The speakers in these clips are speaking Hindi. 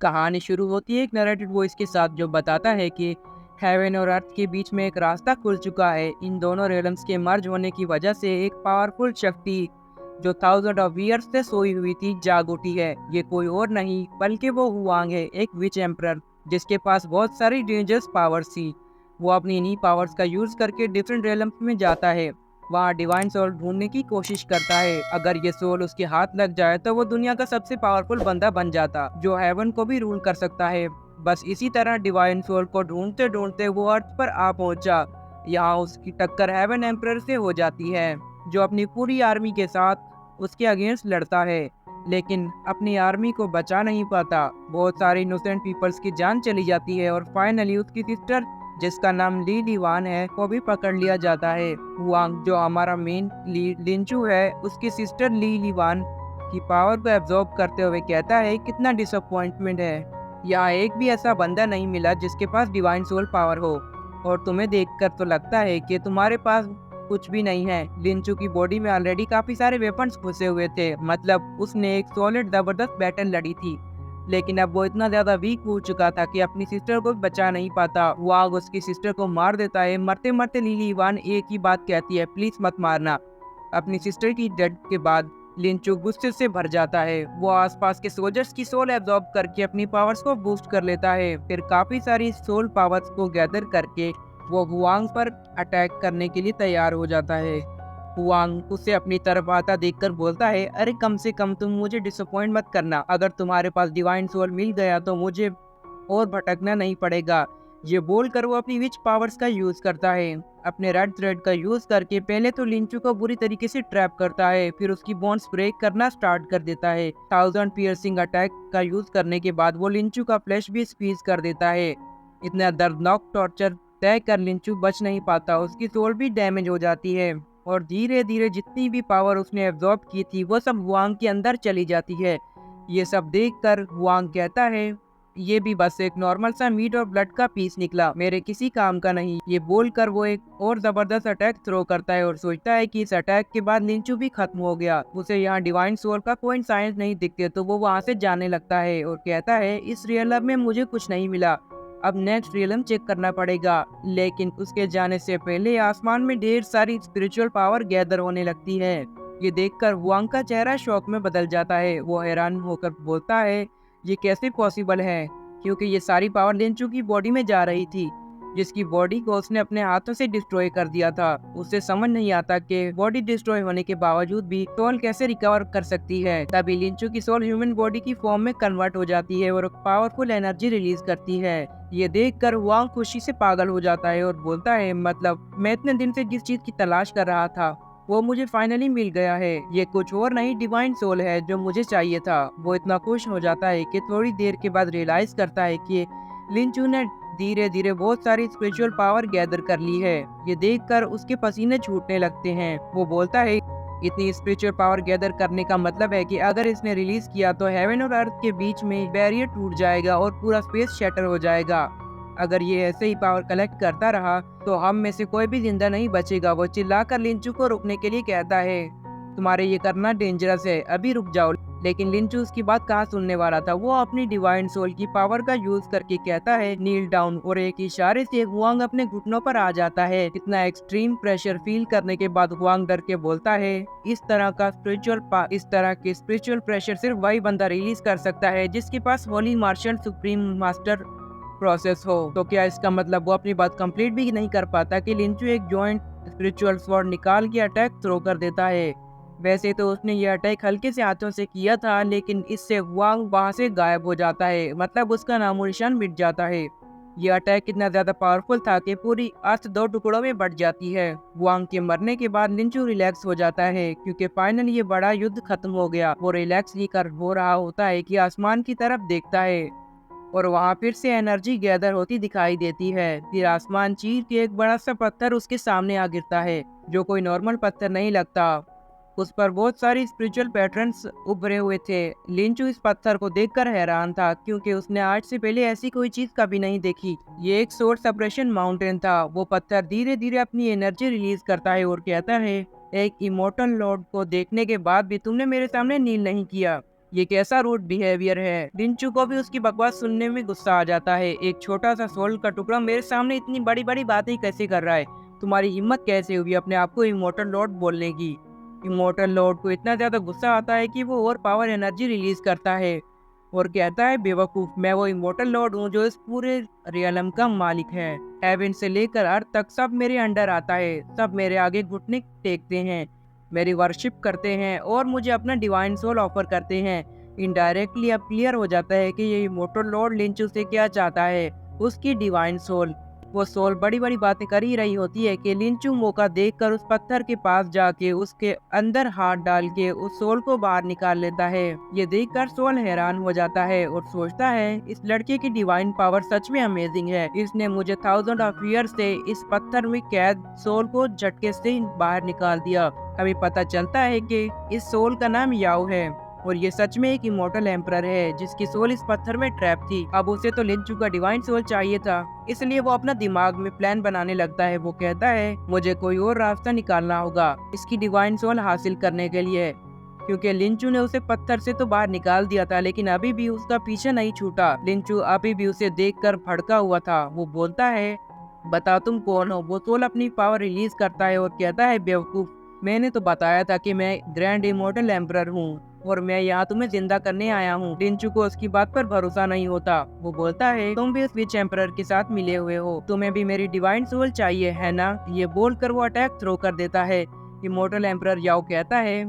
कहानी शुरू होती है एक नरेटेड वॉइस के साथ जो बताता है कि हेवन और अर्थ के बीच में एक रास्ता खुल चुका है। इन दोनों रेलम्स के मर्ज होने की वजह से एक पावरफुल शक्ति जो थाउजेंड ऑफ ईयर्स से सोई हुई थी जाग उठी है। ये कोई और नहीं बल्कि वो हुआंग है, एक विच एम्परर जिसके पास बहुत सारी डेंजरस पावर्स थी। वो अपनी इन्हीं पावर्स का यूज करके डिफरेंट रेलम्स में जाता है, वहाँ डिवाइन सोल ढूंढने की कोशिश करता है। अगर ये सोल उसके हाथ लग जाए तो वो दुनिया का सबसे पावरफुल बंदा बन जाता जो हेवन को भी रूल कर सकता है। बस इसी तरह डिवाइन सोल को ढूंढते ढूंढते वो अर्थ पर आ पहुंचा। यहाँ उसकी टक्कर हेवन एम्परर से हो जाती है जो अपनी पूरी आर्मी के साथ उसके अगेंस्ट लड़ता है, लेकिन अपनी आर्मी को बचा नहीं पाता। बहुत सारे इनोसेंट पीपल्स की जान चली जाती है और फाइनली उसकी सिस्टर जिसका नाम ली लीवान है को भी पकड़ लिया जाता है। हुआंग जो हमारा मेन लीड लिंचू है उसकी सिस्टर ली लीवान की पावर को एब्जॉर्ब करते हुए कहता है कितना डिसअपॉइंटमेंट है, यहाँ एक भी ऐसा बंदा नहीं मिला जिसके पास डिवाइन सोल पावर हो, और तुम्हें देखकर तो लगता है कि तुम्हारे पास कुछ भी नहीं है। लिंचू की बॉडी में ऑलरेडी काफी सारे वेपन्स घुसे हुए थे, मतलब उसने एक सॉलिड जबरदस्त बैटल लड़ी थी, लेकिन अब वो इतना ज्यादा वीक हो चुका था कि अपनी सिस्टर को बचा नहीं पाता। वाग उसकी सिस्टर को मार देता है। मरते मरते लिली इवान एक ही बात कहती है, प्लीज मत मारना। अपनी सिस्टर की डेथ के बाद लिंचू गुस्से से भर जाता है। वो आसपास के सोल्जर्स की सोल एब्जॉर्ब करके अपनी पावर्स को बूस्ट कर लेता है। फिर काफी सारी सोल पावर्स को गैदर करके वो हुआंग पर अटैक करने के लिए तैयार हो जाता है। हुआंग उसे अपनी तरफ आता देखकर बोलता है, अरे कम से कम तुम मुझे डिसअपॉइंट मत करना। अगर तुम्हारे पास डिवाइन सोल मिल गया तो मुझे और भटकना नहीं पड़ेगा। ये बोलकर वो अपनी विच पावर्स का यूज करता है। अपने रेड थ्रेड का यूज करके पहले तो लिंचू को बुरी तरीके से ट्रैप करता है, फिर उसकी बोन्स ब्रेक करना स्टार्ट कर देता है। थाउजेंड पियर्सिंग अटैक का यूज करने के बाद वो लिंचू का फ्लैश भी स्क्वीज कर देता है। इतना दर्दनाक टॉर्चर तय कर लिंचू बच नहीं पाता, उसकी सोल भी डैमेज हो जाती है और धीरे धीरे जितनी भी पावर उसने एब्जॉर्ब की थी वो सब हुआंग के अंदर चली जाती है। ये सब देखकर हुआंग कहता है, ये भी बस एक नॉर्मल सा मीट और ब्लड का पीस निकला, मेरे किसी काम का नहीं। ये बोलकर वो एक और जबरदस्त अटैक थ्रो करता है और सोचता है कि इस अटैक के बाद लिंचू भी खत्म हो गया। उसे यहाँ डिवाइन सोल का कोई साइंस नहीं दिखते तो वो वहाँ से जाने लगता है और कहता है, इस रियल में मुझे कुछ नहीं मिला, अब नेक्स्ट रियलम चेक करना पड़ेगा। लेकिन उसके जाने से पहले आसमान में ढेर सारी स्पिरिचुअल पावर गैदर होने लगती है। ये देखकर हुआंग का चेहरा शॉक में बदल जाता है। वो हैरान होकर बोलता है, ये कैसे पॉसिबल है, क्योंकि ये सारी पावर लिंचू की बॉडी में जा रही थी जिसकी बॉडी को उसने अपने हाथों से डिस्ट्रॉय कर दिया था। उसे समझ नहीं आता कि बॉडी डिस्ट्रॉय होने के बावजूद भी सोल कैसे रिकवर कर सकती है। तभी लिंचू की सोल ह्यूमन बॉडी की फॉर्म में कन्वर्ट हो जाती है और पावरफुल एनर्जी रिलीज करती है। ये देखकर हुआंग खुशी से पागल हो जाता है और बोलता है, मतलब मैं इतने दिन से जिस चीज की तलाश कर रहा था वो मुझे फाइनली मिल गया है। ये कुछ और नहीं डिवाइन सोल है जो मुझे चाहिए था। वो इतना खुश हो जाता है कि थोड़ी देर के बाद रियलाइज करता है कि लिंचू ने धीरे धीरे बहुत सारी स्पिरिचुअल पावर गैदर कर ली है। ये देखकर उसके पसीने छूटने लगते हैं। वो बोलता है, इतनी स्पिरिचुअल पावर गैदर करने का मतलब है कि अगर इसने रिलीज किया तो हेवन और अर्थ के बीच में बैरियर टूट जाएगा और पूरा स्पेस शटर हो जाएगा। अगर ये ऐसे ही पावर कलेक्ट करता रहा तो हम में से कोई भी जिंदा नहीं बचेगा। वो चिल्लाकर लिंचू को रुकने के लिए कहता है, तुम्हारे ये करना डेंजरस है, अभी रुक जाओ। लेकिन लिंचू उसकी बात कहाँ सुनने वाला था। वो अपनी डिवाइन सोल की पावर का यूज करके कहता है, नील डाउन, और एक इशारे से हुआंग अपने घुटनों पर आ जाता है। इतना एक्सट्रीम प्रेशर फील करने के बाद हुआंग डर के बोलता है, इस तरह के स्पिरिचुअल प्रेशर सिर्फ वही बंदा रिलीज कर सकता है जिसके पास holy marshal supreme master process हो। तो क्या इसका मतलब वो अपनी बात कंप्लीट भी नहीं कर पाता कि लिंचू एक जॉइंट स्पिरिचुअल स्वॉर्ड निकाल के अटैक थ्रो कर देता है। वैसे तो उसने ये अटैक हल्के से हाथों से किया था, लेकिन इससे हुआंग वहां से गायब हो जाता है, मतलब उसका नामो निशान मिट जाता है। ये अटैक इतना ज्यादा पावरफुल था कि पूरी अर्थ दो टुकड़ों में बट जाती है। हुआंग के मरने के बाद लिंचू रिलैक्स हो जाता है क्योंकि फाइनली ये बड़ा युद्ध खत्म हो गया। वो रिलैक्स ही कर हो रहा होता है कि आसमान की तरफ देखता है और वहाँ फिर से एनर्जी गैदर होती दिखाई देती है। फिर आसमान चीर के एक बड़ा सा पत्थर उसके सामने आ गिरता है जो कोई नॉर्मल पत्थर नहीं लगता। उस पर बहुत सारी स्पिरिचुअल पैटर्न्स उभरे हुए थे। लिंचू इस पत्थर को देखकर हैरान था क्योंकि उसने आज से पहले ऐसी कोई चीज कभी नहीं देखी। ये एक सोर्स सेपरेशन माउंटेन था। वो पत्थर धीरे धीरे अपनी एनर्जी रिलीज करता है और कहता है, एक इमोर्टल लॉर्ड को देखने के बाद भी तुमने मेरे सामने नील नहीं किया। ये कैसा रूड बिहेवियर है। लिंचू को भी उसकी बकवास सुनने में गुस्सा आ जाता है। एक छोटा सा सोल का टुकड़ा मेरे सामने इतनी बड़ी बड़ी बातें कैसे कर रहा है? तुम्हारी हिम्मत कैसे हुई अपने आप को इमोर्टल लॉर्ड बोलने की? इमोर्टल लॉर्ड को इतना ज्यादा गुस्सा आता है कि वो और पावर एनर्जी रिलीज करता है और कहता है, बेवकूफ, मैं वो इमोर्टल लॉर्ड हूँ जो इस पूरे रियलम का मालिक है। हेवन से लेकर अर्थ तक सब मेरे अंडर आता है। सब मेरे आगे घुटने टेकते हैं, मेरी वर्शिप करते हैं और मुझे अपना डिवाइन सोल ऑफर करते हैं। इनडायरेक्टली अब क्लियर हो जाता है कि ये इमोर्टल लॉर्ड लिंचू से क्या चाहता है, उसकी डिवाइन सोल। वो सोल बड़ी बड़ी बातें कर ही रही होती है कि लिंचू मौका देखकर उस पत्थर के पास जाके उसके अंदर हाथ डाल के उस सोल को बाहर निकाल लेता है। ये देखकर सोल हैरान हो जाता है और सोचता है, इस लड़के की डिवाइन पावर सच में अमेजिंग है। इसने मुझे थाउजेंड ऑफ ईयर से इस पत्थर में कैद सोल को झटके से बाहर निकाल दिया। हमें पता चलता है कि इस सोल का नाम याओ है और ये सच में एक इमोर्टल एम्परर है जिसकी सोल इस पत्थर में ट्रैप थी। अब उसे तो लिंचू का डिवाइन सोल चाहिए था, इसलिए वो अपना दिमाग में प्लान बनाने लगता है। वो कहता है, मुझे कोई और रास्ता निकालना होगा इसकी डिवाइन सोल हासिल करने के लिए, क्योंकि लिंचू ने उसे पत्थर से तो बाहर निकाल दिया था लेकिन अभी भी उसका पीछे नहीं छूटा। लिंचू अभी भी उसे देखकर भड़का हुआ था। वो बोलता है, बता तुम कौन हो? वो सोल अपनी पावर रिलीज करता है और कहता है, बेवकूफ, मैंने तो बताया था कि मैं ग्रैंड इमोर्टल एम्परर हूँ और मैं यहाँ तुम्हें जिंदा करने आया हूँ। लिंचू को उसकी बात पर भरोसा नहीं होता। वो बोलता है, तुम भी उस विच एम्परर के साथ मिले हुए हो, तुम्हें भी मेरी डिवाइन सोल चाहिए है ना? ये बोलकर वो अटैक थ्रो कर देता है। इमोर्टल एम्परर याओ कहता है,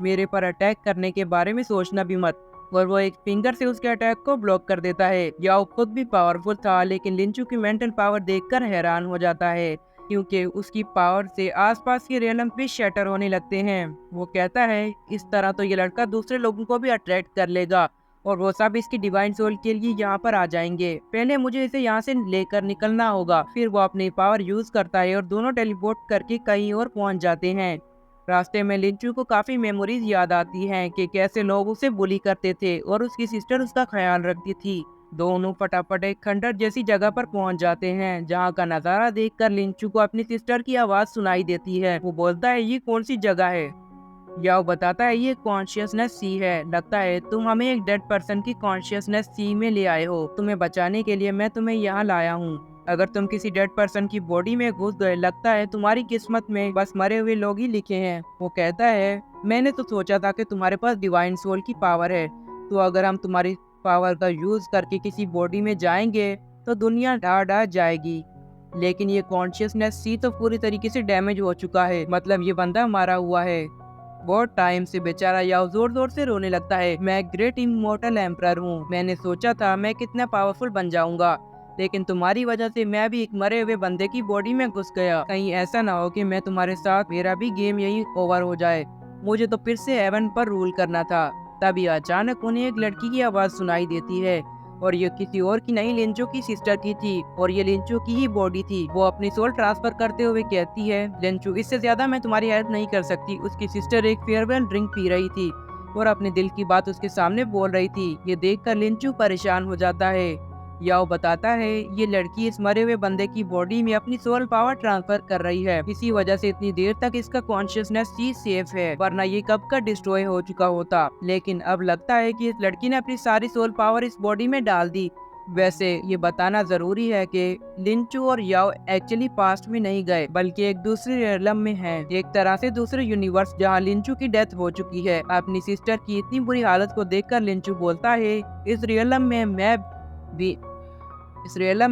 मेरे पर अटैक करने के बारे में सोचना भी मत, और वो एक फिंगर से उसके अटैक को ब्लॉक कर देता है। याओ खुद भी पावरफुल था लेकिन लिंचू की मेंटल पावर देखकर हैरान हो जाता है, क्योंकि उसकी पावर से आसपास के रियलम भी शटर होने लगते हैं। वो कहता है, इस तरह तो ये लड़का दूसरे लोगों को भी अट्रैक्ट कर लेगा और वो सब इसकी डिवाइन सोल के लिए यहाँ पर आ जाएंगे। पहले मुझे इसे यहाँ से लेकर निकलना होगा। फिर वो अपनी पावर यूज करता है और दोनों टेलीपोर्ट करके कहीं और पहुँच जाते हैं। रास्ते में लिंचू को काफी मेमोरीज याद आती हैं कि कैसे लोग उसे बुली करते थे और उसकी सिस्टर उसका ख्याल रखती थी। दोनों फटाफट एक खंडर जैसी जगह पर पहुंच जाते हैं जहां का नजारा देखकर लिंचू को अपनी सिस्टर की आवाज सुनाई देती है। वो बोलता है, ये कौन सी जगह है? याओ बताता है, ये कॉन्शियसनेस सी है। लगता है तुम हमें एक डेड पर्सन की कॉन्शियसनेस सी में ले आए हो। तुम्हें बचाने के लिए मैं तुम्हें यहाँ लाया हूँ। अगर तुम किसी डेड पर्सन की बॉडी में घुस गए, लगता है तुम्हारी किस्मत में बस मरे हुए लोग ही लिखे हैं। वो कहता है, मैंने तो सोचा था कि तुम्हारे पास डिवाइन सोल की पावर है, तो अगर हम तुम्हारी पावर का यूज करके किसी बॉडी में जाएंगे तो दुनिया डा जाएगी। लेकिन ये कॉन्शियसनेस सी तो पूरी तरीके से डैमेज हो चुका है, मतलब ये बंदा मारा हुआ है। बहुत टाइम से बेचारा याओ जोर जोर से रोने लगता है। मैं ग्रेट इमोर्टल एम्परर हूँ। मैंने सोचा था मैं कितना पावरफुल बन जाऊंगा, लेकिन तुम्हारी वजह से मैं भी एक मरे हुए बंदे की बॉडी में घुस गया। कहीं ऐसा ना हो कि मैं तुम्हारे साथ मेरा भी गेम यही ओवर हो जाए। मुझे तो फिर से हेवन पर रूल करना था। तभी अचानक उन्हें एक लड़की की आवाज सुनाई देती है और ये किसी और की नहीं, लिंचू की सिस्टर की थी और ये लिंचू की ही बॉडी थी। वो अपनी सोल ट्रांसफर करते हुए कहती है, लिंचू, इससे ज्यादा मैं तुम्हारी हेल्प नहीं कर सकती। उसकी सिस्टर एक फेयरवेल ड्रिंक पी रही थी और अपने दिल की बात उसके सामने बोल रही थी। ये देखकर लिंचू परेशान हो जाता है। याओ बताता है, ये लड़की इस मरे हुए बंदे की बॉडी में अपनी सोल पावर ट्रांसफर कर रही है। इसी वजह से इतनी देर तक इसका कॉन्शियसनेस ही सेफ है, वरना ये कब का डिस्ट्रॉय हो चुका होता। लेकिन अब लगता है कि इस लड़की ने अपनी सारी सोल पावर इस बॉडी में डाल दी। वैसे ये बताना जरूरी है कि लिंचू और याओ एक्चुअली पास्ट में नहीं गए, बल्कि एक दूसरे रियलम में हैं, एक तरह से दूसरे यूनिवर्स, जहां लिंचू की डेथ हो चुकी है। अपनी सिस्टर की इतनी बुरी हालत को देखकर लिंचू बोलता है, इस रियलम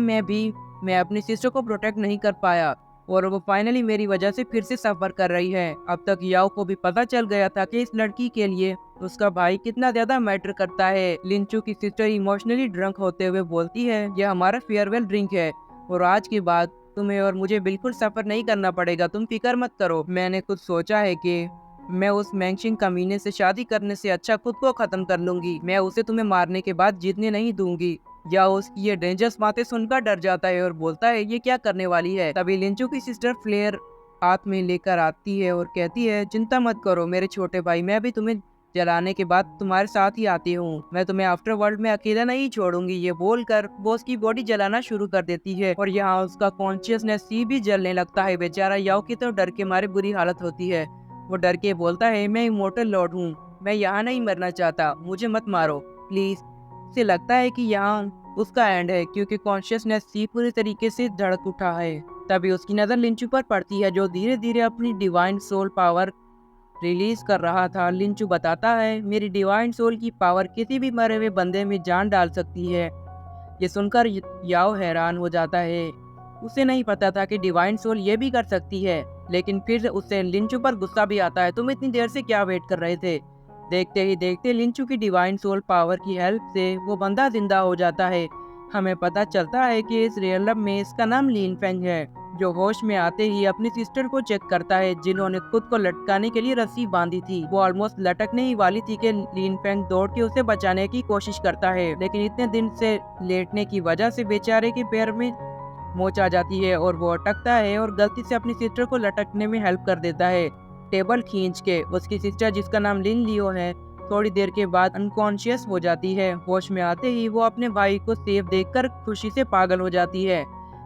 में भी मैं अपनी सिस्टर को प्रोटेक्ट नहीं कर पाया और वो फाइनली मेरी वजह से फिर से सफर कर रही है। अब तक याओ को भी पता चल गया था कि इस लड़की के लिए उसका भाई कितना ज्यादा मैटर करता है। लिंचू की सिस्टर इमोशनली ड्रंक होते हुए बोलती है, यह हमारा फेयरवेल ड्रिंक है और आज के बाद तुम्हें और मुझे बिल्कुल सफर नहीं करना पड़ेगा, तुम फिक्र मत करो। मैंने कुछ सोचा है कि मैं उस मैंगशिंग कमीने से शादी करने से अच्छा खुद को खत्म कर लूंगी। मैं उसे तुम्हें मारने के बाद जीतने नहीं दूंगी। या उसकी ये डेंजरस बातें सुनकर डर जाता है और बोलता है, ये क्या करने वाली है? तभी लिंचू की सिस्टर फ्लेयर हाथ में लेकर आती है और कहती है, चिंता मत करो मेरे छोटे भाई, मैं भी तुम्हें जलाने के बाद तुम्हारे साथ ही आती हूँ। मैं तुम्हें आफ्टर वर्ल्ड में अकेला नहीं छोड़ूंगी। ये बोलकर वो उसकी बॉडी जलाना शुरू कर देती है और यहाँ उसका कॉन्शियसनेस भी जलने लगता है। बेचारा याओ की तो डर के मारे बुरी हालत होती है। वो डर के बोलता है, मैं इमोर्टल लॉर्ड हूँ, मैं यहाँ नहीं मरना चाहता, मुझे मत मारो प्लीज। उसे लगता है कि यहाँ उसका एंड है क्योंकि कॉन्शियसनेस सी पूरी तरीके से धड़क उठा है। तभी उसकी नजर लिंचू पर पड़ती है जो धीरे धीरे अपनी डिवाइन सोल पावर रिलीज कर रहा था। लिंचू बताता है, मेरी डिवाइन सोल की पावर किसी भी मरे हुए बंदे में जान डाल सकती है। ये सुनकर याओ हैरान हो जाता है। उसे नहीं पता था कि डिवाइन सोल ये भी कर सकती है। लेकिन फिर उससे लिंचू पर गुस्सा भी आता है, तुम इतनी देर से क्या वेट कर रहे थे। देखते ही देखते लिंचू की डिवाइन सोल पावर की हेल्प से वो बंदा जिंदा हो जाता है। हमें पता चलता है कि इस रियल में इसका नाम लिन फेंग है, जो होश में आते ही अपनी सिस्टर को चेक करता है जिन्होंने खुद को लटकाने के लिए रस्सी बांधी थी। वो ऑलमोस्ट लटकने ही वाली थी कि लिन फेंग दौड़ के उसे बचाने की कोशिश करता है, लेकिन इतने दिन से लेटने की वजह से बेचारे के पैर में मोच आ जाती है और वो अटकता है और गलती से अपनी सिस्टर को लटकने में हेल्प कर देता है। टेबल खींच के उसकी सिस्टर, जिसका नाम लिन लियो है, थोड़ी देर के बाद अनकॉन्शियस हो जाती है। होश में आते ही वो अपने भाई को सेफ देखकर खुशी से पागल हो जाती है,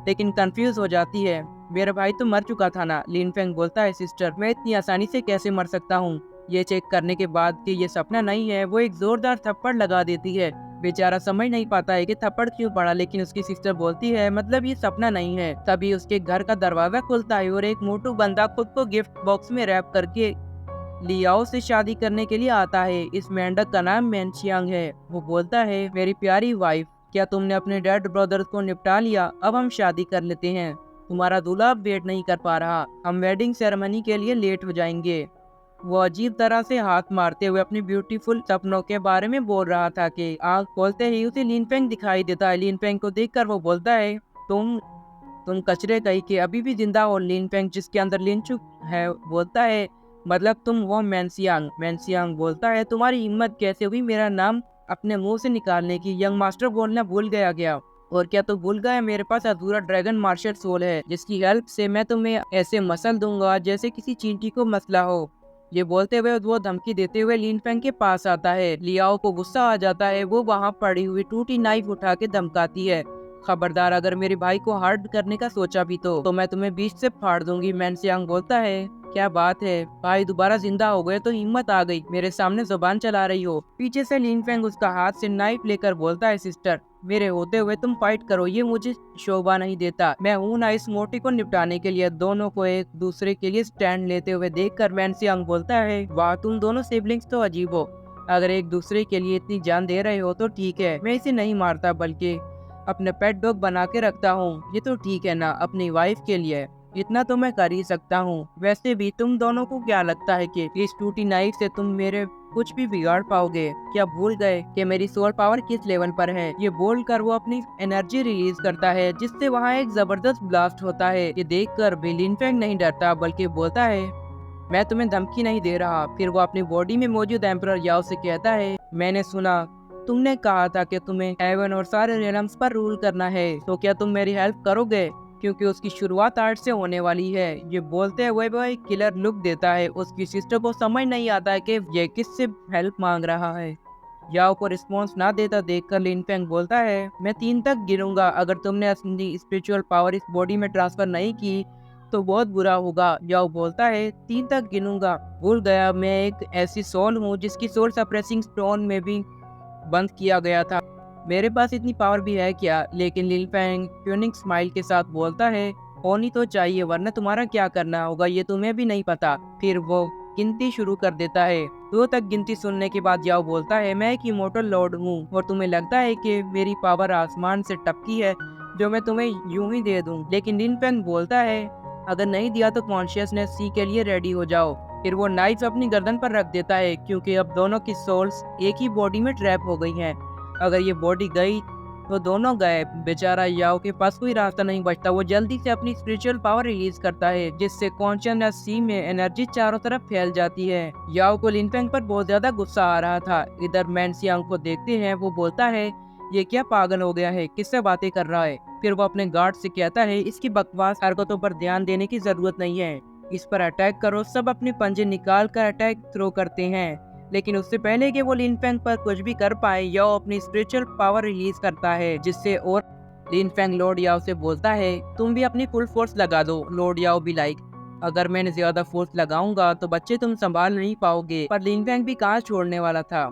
लेकिन कंफ्यूज हो जाती है। मेरा भाई तो मर चुका था ना, लिन फेंग बोलता है। सिस्टर, मैं इतनी आसानी से कैसे मर सकता हूँ। ये चेक करने के बाद कि ये सपना नहीं है, वो एक जोरदार थप्पड़ लगा देती है। बेचारा समझ नहीं पाता है कि थप्पड़ क्यों पड़ा, लेकिन उसकी सिस्टर बोलती है मतलब ये सपना नहीं है। तभी उसके घर का दरवाजा खुलता है और एक मोटू बंदा खुद को गिफ्ट बॉक्स में रैप करके लियाओ से शादी करने के लिए आता है। इस मेंढक का नाम मेंशियांग है। वो बोलता है, मेरी प्यारी वाइफ, क्या तुमने अपने डेड ब्रदर्स को निपटा लिया? अब हम शादी कर लेते हैं। तुम्हारा दूल्हा अब वेट नहीं कर पा रहा, हम वेडिंग सेरेमनी के लिए लेट हो जाएंगे। वो अजीब तरह से हाथ मारते हुए अपनी ब्यूटीफुल सपनों के बारे में बोल रहा था कि आंख खोलते ही उसे लिन फेंग दिखाई देता है। लिन फेंग को देखकर वो बोलता है, तुम कचरे कहीं के अभी भी जिंदा हो। लिन फेंग, जिसके अंदर लिंचू है, बोलता है, मतलब तुम वो मेंशियांग। मेंशियांग बोलता है, तुम्हारी हिम्मत कैसे हुई मेरा नाम अपने मुंह से निकालने की? यंग मास्टर बोलना भूल गया। और क्या तो भूल गया, मेरे पास अधूरा ड्रैगन मार्शल सोल है, जिसकी हेल्प से मैं तुम्हें ऐसे मसल दूंगा जैसे किसी चींटी को मसला हो। ये बोलते हुए वो धमकी देते हुए लिन फेंग के पास आता है। लियाओ को गुस्सा आ जाता है। वो वहाँ पड़ी हुई टूटी नाइफ उठा के धमकाती है, खबरदार, अगर मेरे भाई को हर्ट करने का सोचा भी तो मैं तुम्हें बीच से फाड़ दूंगी। मेंशियांग बोलता है, क्या बात है, भाई दोबारा जिंदा हो गए तो हिम्मत आ गई, मेरे सामने जुबान चला रही हो। पीछे से लिन फेंग उसका हाथ से नाइफ लेकर बोलता है, सिस्टर, मेरे होते हुए तुम फाइट करो, ये मुझे शोभा नहीं देता। मैं हूँ ना इस मोटी को निपटाने के लिए। दोनों को एक दूसरे के लिए स्टैंड लेते हुए देखकर मेंशियांग बोलता है, वाह, तुम दोनों सिबलिंग्स तो अजीब हो। अगर एक दूसरे के लिए इतनी जान दे रहे हो तो ठीक है, मैं इसे नहीं मारता बल्कि अपने पेट डॉग बना के रखता हूँ। ये तो ठीक है ना, अपनी वाइफ के लिए इतना तो मैं कर ही सकता हूँ। वैसे भी तुम दोनों को क्या लगता है कि इस टूटी नाइफ से तुम मेरे कुछ भी बिगाड़ पाओगे? क्या भूल गए कि मेरी सोल पावर किस लेवल पर है? ये बोलकर वो अपनी एनर्जी रिलीज करता है, जिससे वहाँ एक जबरदस्त ब्लास्ट होता है। ये देखकर भी लिन फेंग नहीं डरता बल्कि बोलता है, मैं तुम्हें धमकी नहीं दे रहा। फिर वो अपनी बॉडी में मौजूद एम्परर याओ से कहता है, मैंने सुना तुमने कहा था कि तुम्हें हेवन और सारे रियल्म्स पर रूल करना है, तो क्या तुम मेरी हेल्प करोगे? क्योंकि उसकी शुरुआत आर्ट से होने वाली है। ये बोलते हुए वो एक किलर लुक देता है। उसकी सिस्टर को समझ नहीं आता है कि ये किससे हेल्प मांग रहा है। याओ को रिस्पॉन्स ना देता देखकर लिन फेंग बोलता है, मैं 3 तक गिनूंगा, अगर तुमने अपनी स्पिरिचुअल पावर इस बॉडी में ट्रांसफर नहीं की तो बहुत बुरा होगा। याओ बोलता है, 3 तक गिनूंगा। भूल गया, मैं एक ऐसी सोल हूँ जिसकी सोल सप्रेसिंग स्टोन में भी बंद किया गया था। मेरे पास इतनी पावर भी है क्या? लेकिन लिन फेंग ट्यूनिंग स्माइल के साथ बोलता है, होनी तो चाहिए, वरना तुम्हारा क्या करना होगा ये तुम्हें भी नहीं पता। फिर वो गिनती शुरू कर देता है। 2 तक गिनती सुनने के बाद याओ बोलता है, मैं एक इमोर्टल लॉर्ड हूँ और तुम्हें लगता है कि मेरी पावर आसमान से टपकी है जो मैं तुम्हें यूं ही दे दूं। लेकिन लिन फेंग बोलता है, अगर नहीं दिया तो कॉन्शियसनेस सी के लिए रेडी हो जाओ। फिर वो नाइफ अपनी गर्दन पर रख देता है क्योंकि अब दोनों की सोल्स एक ही बॉडी में ट्रैप हो गई हैं। अगर ये बॉडी गई तो दोनों गए। बेचारा याओ के पास कोई रास्ता नहीं बचता। वो जल्दी से अपनी स्पिरिचुअल पावर रिलीज करता है, जिससे कॉन्शियसनेस सी में एनर्जी चारों तरफ फैल जाती है। याओ को लिन फेंग पर बहुत ज्यादा गुस्सा आ रहा था। इधर मेंशियांग को देखते हैं, वो बोलता है, ये क्या पागल हो गया है, किससे बातें कर रहा है? फिर वो अपने गार्ड से कहता है, इसकी बकवास हरकतों पर ध्यान देने की जरूरत नहीं है, इस पर अटैक करो। सब अपने पंजे निकाल कर अटैक थ्रो करते हैं, लेकिन उससे पहले कि वो लिन फेंग पर कुछ भी कर पाए, याओ अपनी स्पिरिचुअल पावर रिलीज करता है, जिससे और लिन फेंग लॉर्ड याओ से बोलता है, तुम भी अपनी फुल फोर्स लगा दो। लॉर्ड याओ भी लाइक, अगर मैंने ज्यादा फोर्स लगाऊंगा तो बच्चे तुम संभाल नहीं पाओगे। पर लिनफेंग भी कहाँ छोड़ने वाला था।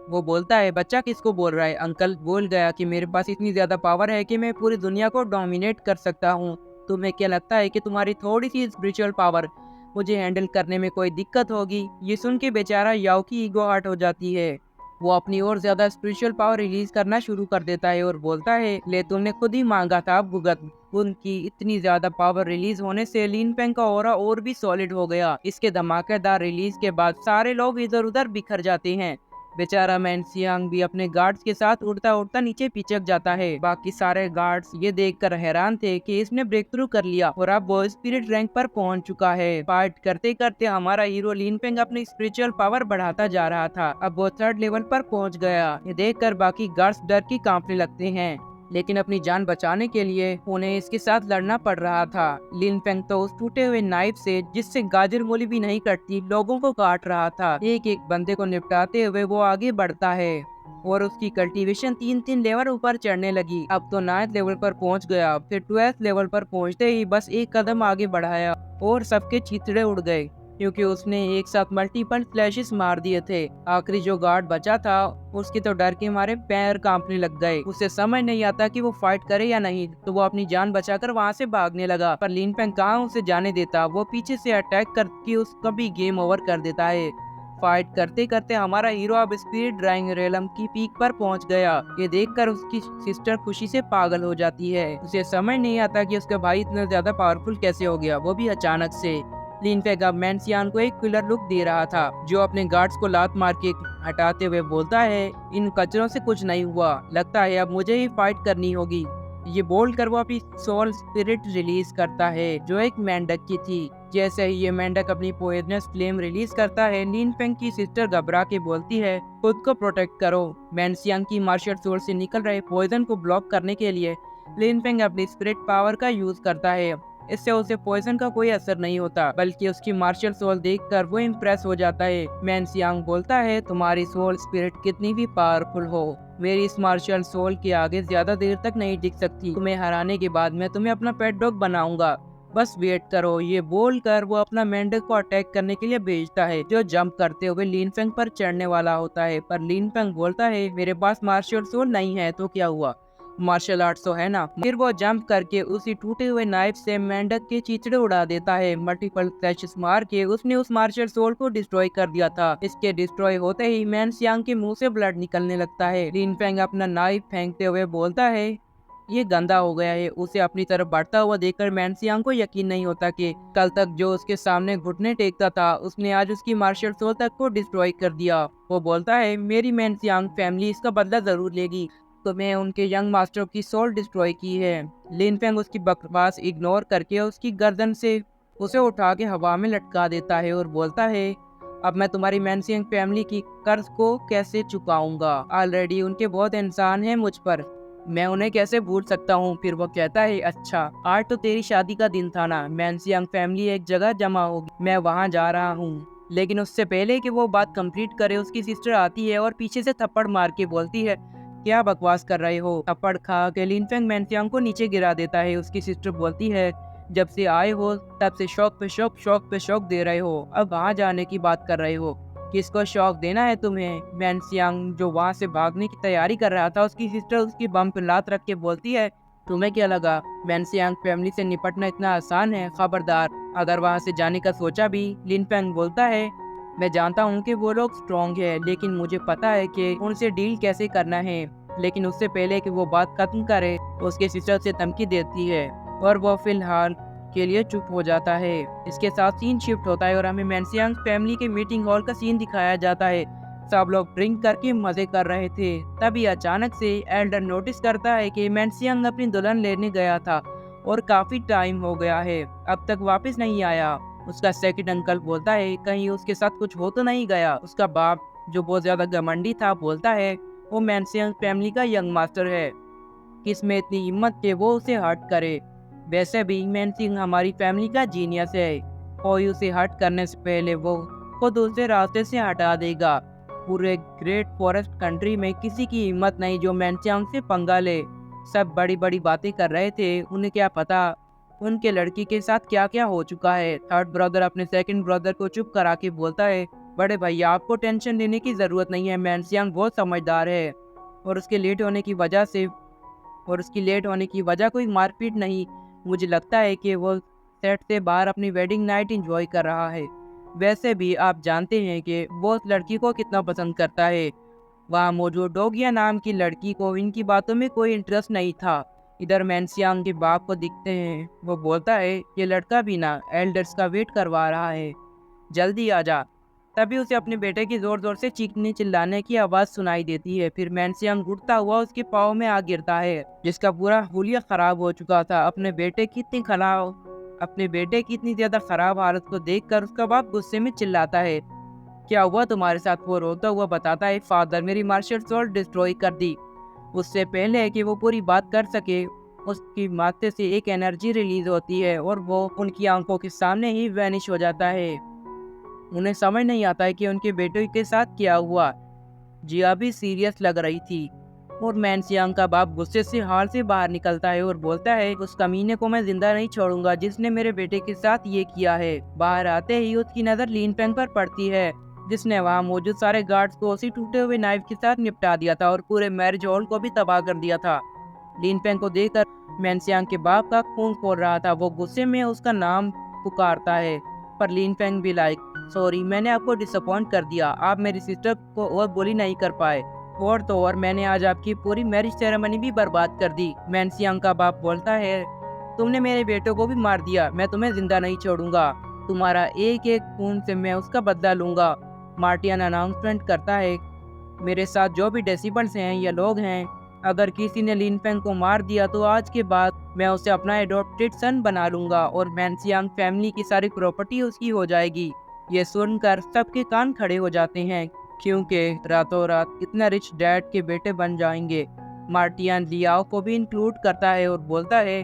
वो बोलता है, बच्चा किसको बोल रहा है? अंकल बोल गया कि मेरे पास इतनी ज्यादा पावर है कि मैं पूरी दुनिया को डोमिनेट कर सकता हूँ। तुम्हें क्या लगता है कि तुम्हारी थोड़ी सी स्पिरिचुअल पावर मुझे हैंडल करने में कोई दिक्कत होगी? ये सुन के बेचारा याओ की ईगो हर्ट हो जाती है। वो अपनी और ज्यादा स्पिरिचुअल पावर रिलीज करना शुरू कर देता है और बोलता है, ले तुमने खुद ही मांगा था भुगत। उनकी इतनी ज्यादा पावर रिलीज होने से लिन फेंग का ऑरा और भी सॉलिड हो गया। इसके धमाकेदार रिलीज के बाद सारे लोग इधर उधर बिखर जाते हैं। बेचारा मैंसियांग भी अपने गार्ड्स के साथ उड़ता उड़ता नीचे पिचक जाता है। बाकी सारे गार्ड्स ये देखकर हैरान थे कि इसने ब्रेक थ्रू कर लिया और अब वो स्पिरिट रैंक पर पहुंच चुका है। फाइट करते करते हमारा हीरो लिन फेंग अपनी स्पिरिचुअल पावर बढ़ाता जा रहा था। अब वो 3rd लेवल पर पहुंच गया। ये देखकर बाकी गार्ड्स डर की कांपने लगते हैं, लेकिन अपनी जान बचाने के लिए उन्हें इसके साथ लड़ना पड़ रहा था। लिन फेंग तो उस टूटे हुए नाइफ से, जिससे गाजर मूली भी नहीं कटती, लोगों को काट रहा था। एक एक बंदे को निपटाते हुए वो आगे बढ़ता है और उसकी कल्टीवेशन 3-3 लेवल ऊपर चढ़ने लगी। अब तो 9th लेवल पर पहुंच गया। फिर 12th लेवल पर पहुंचते ही बस एक कदम आगे बढ़ाया और सबके चिथड़े उड़ गए, क्योंकि उसने एक साथ मल्टीपल फ्लैशेस मार दिए थे। आखिरी जो गार्ड बचा था उसके तो डर के मारे पैर कांपने लग गए। उसे समझ नहीं आता कि वो फाइट करे या नहीं, तो वो अपनी जान बचाकर वहां से भागने लगा। पर लिन फेंग कहाँ उसे जाने देता। वो पीछे से अटैक करके उसका भी गेम ओवर कर देता है। फाइट करते करते हमारा हीरो अब स्पिरिट ड्राइंग रेलम की पीक पर पहुंच गया। ये देखकर उसकी सिस्टर खुशी से पागल हो जाती है। उसे समझ नहीं आता कि उसका भाई इतना ज्यादा पावरफुल कैसे हो गया, वो भी अचानक से। लिन फेंग अब मैंसियान को एक किलर लुक दे रहा था, जो अपने गार्ड्स को लात मार के हटाते हुए बोलता है, इन कचरों से कुछ नहीं हुआ, लगता है अब मुझे ही फाइट करनी होगी। ये बोलकर वो अपनी सोल स्पिरिट रिलीज करता है, जो एक मेंढक की थी। जैसे ही ये मेंढक अपनी पॉइजनस फ्लेम रिलीज करता है, लिन फेंग की सिस्टर घबरा के बोलती है, खुद को प्रोटेक्ट करो। मैंसियान की मार्शल सोल से निकल रहे पॉइजन को ब्लॉक करने के लिए लिन फेंग अपनी स्पिरिट पावर का यूज करता है। इससे उसे पॉइजन का कोई असर नहीं होता, बल्कि उसकी मार्शल सोल देखकर वो इम्प्रेस हो जाता है। मैंसियांग बोलता है, तुम्हारी सोल स्पिरिट कितनी भी पावरफुल हो, मेरी इस मार्शल सोल के आगे ज्यादा देर तक नहीं टिक सकती। तुम्हें हराने के बाद मैं तुम्हें अपना पेट डॉग बनाऊंगा, बस वेट करो। ये बोलकर वो अपना मेंढक को अटैक करने के लिए भेजता है, जो जंप करते हुए लिन फेंग पर चढ़ने वाला होता है। पर लिन फेंग बोलता है, मेरे पास मार्शल सोल नहीं है तो क्या हुआ, मार्शल आर्ट्स तो है ना। फिर वो जंप करके उसी टूटे हुए नाइफ से मेंढक के चिचड़े उड़ा देता है। मल्टीपल क्लैशेस मार के उसने उस मार्शल सोल को डिस्ट्रॉय कर दिया था। इसके डिस्ट्रॉय होते ही मैंसियांग के मुंह से ब्लड निकलने लगता है। लिन फेंग अपना नाइफ फेंकते हुए बोलता है, ये गंदा हो गया है। उसे अपनी तरफ बढ़ता हुआ देखकर मैंसियांग को यकीन नहीं होता कि कल तक जो उसके सामने घुटने टेकता था, उसने आज उसकी मार्शल सोल तक को डिस्ट्रॉय कर दिया। वो बोलता है, मेरी मैंसियांग फैमिली इसका बदला जरूर लेगी, तो मैं उनके यंग मास्टर की सोल डिस्ट्रॉय की है। लिन फेंग उसकी बकवास इग्नोर करके उसकी गर्दन से उसे उठा के हवा में लटका देता है और बोलता है, अब मैं तुम्हारी मैंसियांग फैमिली की कर्ज को कैसे चुकाऊंगा, ऑलरेडी उनके बहुत एहसान हैं मुझ पर, मैं उन्हें कैसे भूल सकता हूँ। फिर वो कहता है, अच्छा आज तो तेरी शादी का दिन था ना, मैंसियांग फैमिली एक जगह जमा होगी, मैं वहाँ जा रहा हूँ। लेकिन उससे पहले कि वो बात कंप्लीट करे, उसकी सिस्टर आती है और पीछे से थप्पड़ मार के बोलती है, क्या बकवास कर रहे हो। थप्पड़ खा के लिन फेंग मैंसियांग को नीचे गिरा देता है। उसकी सिस्टर बोलती है, जब से आए हो तब से शौक पे शौक, शौक पे शौक दे रहे हो, अब वहाँ जाने की बात कर रहे हो, किसको शौक देना है तुम्हें। मैंसियांग जो वहाँ से भागने की तैयारी कर रहा था, उसकी सिस्टर उसकी बम पे लात रख के बोलती है, तुम्हें क्या लगा मैंसियांग फैमिली से निपटना इतना आसान है, खबरदार अगर वहाँ से जाने का सोचा भी। लिन फेंग बोलता है, मैं जानता हूँ कि वो लोग स्ट्रॉन्ग है, लेकिन मुझे पता है कि उनसे डील कैसे करना है। लेकिन उससे पहले कि वो बात खत्म करे, उसके सिस्टर से धमकी देती है और वो फिलहाल के लिए चुप हो जाता है। इसके साथ सीन शिफ्ट होता है और हमें मैंसियांग फैमिली के मीटिंग हॉल का सीन दिखाया जाता है। सब लोग ड्रिंक करके मजे कर रहे थे। तभी अचानक से एल्डर नोटिस करता है कि मैंसियांग अपनी दुल्हन लेने गया था और काफी टाइम हो गया है, अब तक वापस नहीं आया। उसका सेकंड अंकल बोलता है, कहीं उसके साथ कुछ हो तो नहीं गया। उसका बाप जो बहुत ज्यादा घमंडी था बोलता है, वो मैंसियांग फैमिली का यंग मास्टर है, किसमें इतनी हिम्मत के वो उसे हर्ट करे। वैसे भी मैंसियांग हमारी फैमिली का जीनियस है और उसे हर्ट करने से पहले वो खुद उसे रास्ते से हटा देगा। पूरे ग्रेट फॉरेस्ट कंट्री में किसी की हिम्मत नहीं जो मैंसियांग से पंगा ले। सब बड़ी बड़ी बातें कर रहे थे, उन्हें क्या पता उनके लड़की के साथ क्या क्या हो चुका है। थर्ड ब्रदर अपने सेकंड ब्रदर को चुप करा के बोलता है, बड़े भैया आपको टेंशन लेने की ज़रूरत नहीं है, मैनसियांग बहुत समझदार है और उसके लेट होने की वजह से और उसकी लेट होने की वजह कोई मारपीट नहीं। मुझे लगता है कि वो सेट से बाहर अपनी वेडिंग नाइट एंजॉय कर रहा है। वैसे भी आप जानते हैं कि वो उस लड़की को कितना पसंद करता है। वहाँ मौजूद डोगिया नाम की लड़की को इनकी बातों में कोई इंटरेस्ट नहीं था। इधर मैनसियांग के बाप को दिखते हैं, वो बोलता है ये लड़का भी ना एल्डर्स का वेट करवा रहा है, जल्दी आ जा। तभी उसे अपने बेटे की जोर जोर से चीखने चिल्लाने की आवाज़ सुनाई देती है। फिर मैनसियांग उठता हुआ उसके पाँव में आ गिरता है, जिसका पूरा हुलिया खराब हो चुका था। अपने बेटे की इतनी ज्यादा खराब हालत को देखकर उसका बाप गुस्से में चिल्लाता है, क्या हुआ तुम्हारे साथ? वो रोता हुआ बताता है, फादर मेरी मार्शल सोल्ड डिस्ट्रॉय कर दी। उससे पहले कि वो पूरी बात कर सके, उसकी माथे से एक एनर्जी रिलीज होती है और वो उनकी आंखों के सामने ही वैनिश हो जाता है। उन्हें समझ नहीं आता है कि उनके बेटे के साथ क्या हुआ। जिया भी सीरियस लग रही थी और मैनसियांग का बाप गुस्से से हाल से बाहर निकलता है और बोलता है, उस कमीने को मैं जिंदा नहीं छोड़ूंगा जिसने मेरे बेटे के साथ ये किया है। बाहर आते ही उसकी नजर लिन फेंग पर पड़ती है, जिसने वहाँ मौजूद सारे गार्ड्स को उसी टूटे हुए नाइफ के साथ निपटा दिया था और पूरे मैरिज हॉल को भी तबाह कर दिया था। लिन फेंग को देखकर मैनसियांग के बाप का खून खोल रहा था। वो गुस्से में उसका नाम पुकारता है, पर लिन फेंग भी लाइक, सॉरी मैंने आपको डिसअपॉइंट कर दिया, आप मेरी सिस्टर को और बुली नहीं कर पाए, और तो और मैंने आज आपकी पूरी मैरिज सेरेमनी भी बर्बाद कर दी। मैनसियांग का बाप बोलता है, तुमने मेरे बेटों को भी मार दिया, मैं तुम्हें जिंदा नहीं छोड़ूंगा, तुम्हारा एक एक खून से मैं उसका बदला लूंगा। मार्टियन अनाउंसमेंट करता है, मेरे साथ जो भी डेसिबल्स हैं या लोग हैं, अगर किसी ने लिन फेंग को मार दिया तो आज के बाद मैं उसे अपना एडॉप्टेड सन बना लूंगा और मैनसियांग फैमिली की सारी प्रॉपर्टी उसकी हो जाएगी। ये सुनकर सबके कान खड़े हो जाते हैं, क्योंकि रातों रात इतना रिच डैड के बेटे बन जाएंगे। मार्टियन लियाओ को भी इंक्लूड करता है और बोलता है,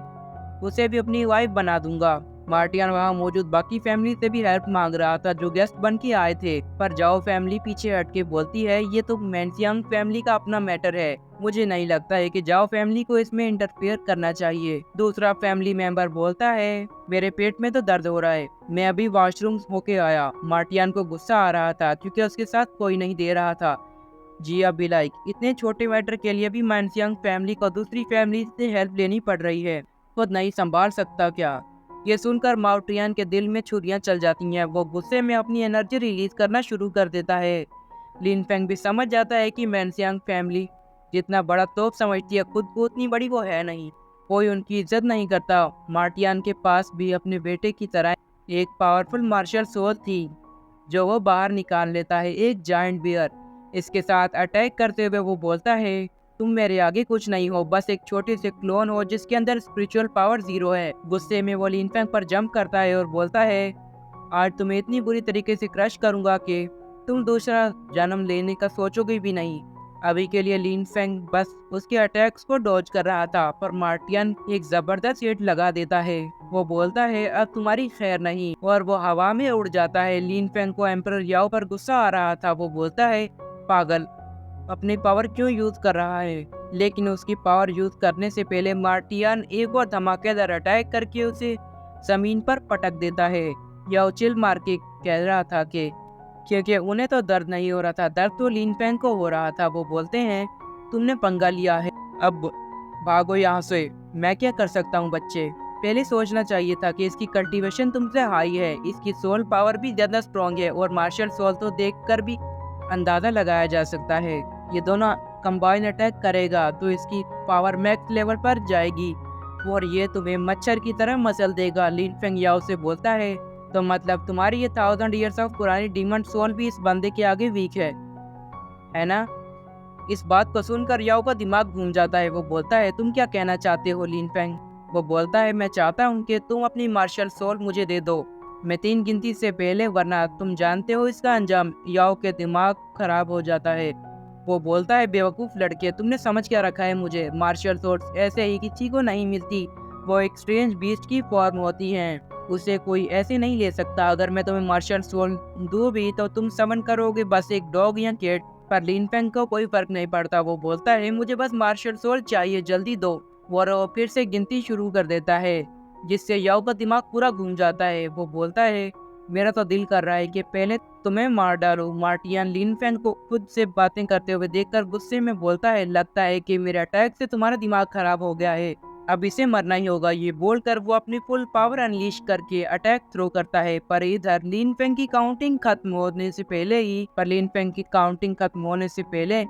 उसे भी अपनी वाइफ बना दूंगा। मार्टियन वहाँ मौजूद बाकी फैमिली से भी हेल्प मांग रहा था जो गेस्ट बन के आए थे, पर जाओ फैमिली पीछे हट के बोलती है, ये तो मैनसियांग फैमिली का अपना मैटर है, मुझे नहीं लगता है कि जाओ फैमिली को इसमें इंटरफेयर करना चाहिए। दूसरा फैमिली मेंबर बोलता है, मेरे पेट में तो दर्द हो रहा है, मैं अभी वॉशरूम होके आया। मार्टियन को गुस्सा आ रहा था क्योंकि उसके साथ कोई नहीं दे रहा था। जिया भी लाइक, इतने छोटे मैटर के लिए भी मैनसियांग फैमिली को दूसरी फैमिली से हेल्प लेनी पड़ रही है, खुद नहीं संभाल सकता क्या? ये सुनकर मार्टियन के दिल में छुरियां चल जाती हैं। वो गुस्से में अपनी एनर्जी रिलीज करना शुरू कर देता है। लिन फेंग भी समझ जाता है कि मैनसियांग फैमिली जितना बड़ा तोप समझती है खुद को, उतनी बड़ी वो है नहीं, कोई उनकी इज्जत नहीं करता। मार्टियन के पास भी अपने बेटे की तरह एक पावरफुल मार्शल सोल थी जो वो बाहर निकाल लेता है, एक जायंट बियर। इसके साथ अटैक करते हुए वो बोलता है, तुम मेरे आगे कुछ नहीं हो, बस एक छोटे से क्लोन हो जिसके अंदर स्पिरिचुअल पावर 0 है। गुस्से में वो लिन फेंग पर जंप करता है और बोलता है, आज तुम्हें इतनी बुरी तरीके से क्रश करूंगा कि तुम दूसरा जन्म लेने का सोचोगे भी नहीं। अभी के लिए लिन फेंग बस उसके अटैक्स को डॉज कर रहा था, पर मार्टियन एक जबरदस्त हिट लगा देता है। वो बोलता है, अब तुम्हारी खैर नहीं, और वो हवा में उड़ जाता है। लिन फेंग को एम्परर याओ पर गुस्सा आ रहा था। वो बोलता है, पागल, अपनी पावर क्यों यूज कर रहा है? लेकिन उसकी पावर यूज करने से पहले मार्टियन एक और धमाकेदार अटैक करके उसे जमीन पर पटक देता है। याओ चिल मार के कह रहा था कि क्योंकि उन्हें तो दर्द नहीं हो रहा था, दर्द तो लिन फेंग को हो रहा था। वो बोलते हैं, तुमने पंगा लिया है, अब भागो यहाँ से। मैं क्या कर सकता हूँ बच्चे, पहले सोचना चाहिए था कि इसकी कल्टीवेशन तुमसे हाई है, इसकी सोल पावर भी ज्यादा स्ट्रॉन्ग है और मार्शल सोल तो देखकर भी अंदाजा लगाया जा सकता है। ये दोनों कंबाइन अटैक करेगा तो इसकी पावर मैक्स लेवल पर जाएगी और ये तुम्हें मच्छर की तरह मसल देगा। लिन फेंग याओ से बोलता है, तो मतलब तुम्हारी ये 1000 ईयर्स ऑफ पुरानी डीमन सोल भी इस बंदे के आगे वीक है ना? इस बात को सुनकर याओ का दिमाग घूम जाता है। वो बोलता है, तुम क्या कहना चाहते हो लिन फेंग? वो बोलता है, मैं चाहता हूँ कि तुम अपनी मार्शल सोल मुझे दे दो, मैं 3 गिनती से पहले, वरना तुम जानते हो इसका अंजाम। याओ के दिमाग खराब हो जाता है। वो बोलता है, बेवकूफ़ लड़के, तुमने समझ क्या रखा है मुझे? मार्शल सोल्स ऐसे ही किसी को नहीं मिलती, वो एक स्ट्रेंज बीस्ट की फॉर्म होती हैं, उसे कोई ऐसे नहीं ले सकता। अगर मैं तुम्हें मार्शल सोल दूँ भी तो तुम समन करोगे बस एक डॉग या कैट। पर लिन फेंग को कोई फर्क नहीं पड़ता। वो बोलता है, मुझे बस मार्शल सोल चाहिए, जल्दी दो। वो फिर से गिनती शुरू कर देता है। जिससे याओ का दिमाग पूरा घूम जाता है। वो बोलता है, मेरा तो दिल कर रहा है कि पहले तुम्हें मार डालूं। मार्टियन लिन फेंग को खुद से बातें करते हुए देखकर गुस्से में बोलता है, लगता है कि मेरे अटैक से तुम्हारा दिमाग खराब हो गया है, अब इसे मरना ही होगा। ये बोलकर वो अपनी फुल पावर अनलीश करके अटैक थ्रो करता है। पर इधर लिन फेंग की काउंटिंग खत्म होने से पहले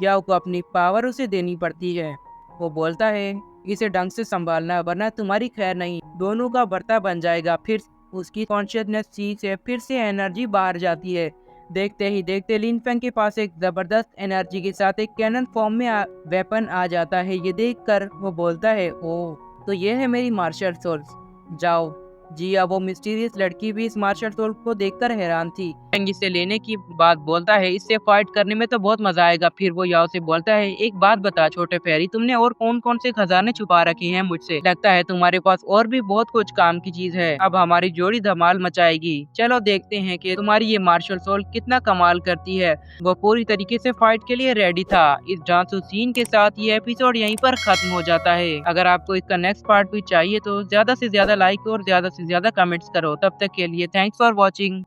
याओ को अपनी पावर उसे देनी पड़ती है। वो बोलता है, इसे ढंग से संभालना वरना तुम्हारी खैर नहीं, दोनों का बर्ता बन जाएगा। फिर उसकी कॉन्शियसनेस सी से फिर से एनर्जी बाहर जाती है। देखते ही देखते लिन फेंग के पास एक जबरदस्त एनर्जी के साथ एक कैनन फॉर्म में वेपन आ जाता है। ये देखकर वो बोलता है, ओह तो ये है मेरी मार्शल सोल्स, जाओ। जी हाँ, वो मिस्टीरियस लड़की भी इस मार्शल सोल को देखकर हैरान थी। फेंग इसे लेने की बात बोलता है, इससे फाइट करने में तो बहुत मजा आएगा। फिर वो याओ से बोलता है, एक बात बता छोटे फेरी, तुमने और कौन कौन से खजाने छुपा रखे हैं मुझसे? लगता है तुम्हारे पास और भी बहुत कुछ काम की चीज है। अब हमारी जोड़ी धमाल मचाएगी। चलो देखते हैं कि तुम्हारी ये मार्शल सोल कितना कमाल करती है। वो पूरी तरीके से फाइट के लिए रेडी था। इस डांसू सीन के साथ ये एपिसोड यहीं पर खत्म हो जाता है। अगर आपको इसका नेक्स्ट पार्ट भी चाहिए तो ज्यादा से ज्यादा लाइक और ज्यादा से ज्यादा कमेंट्स करो। तब तक के लिए थैंक्स फॉर वॉचिंग।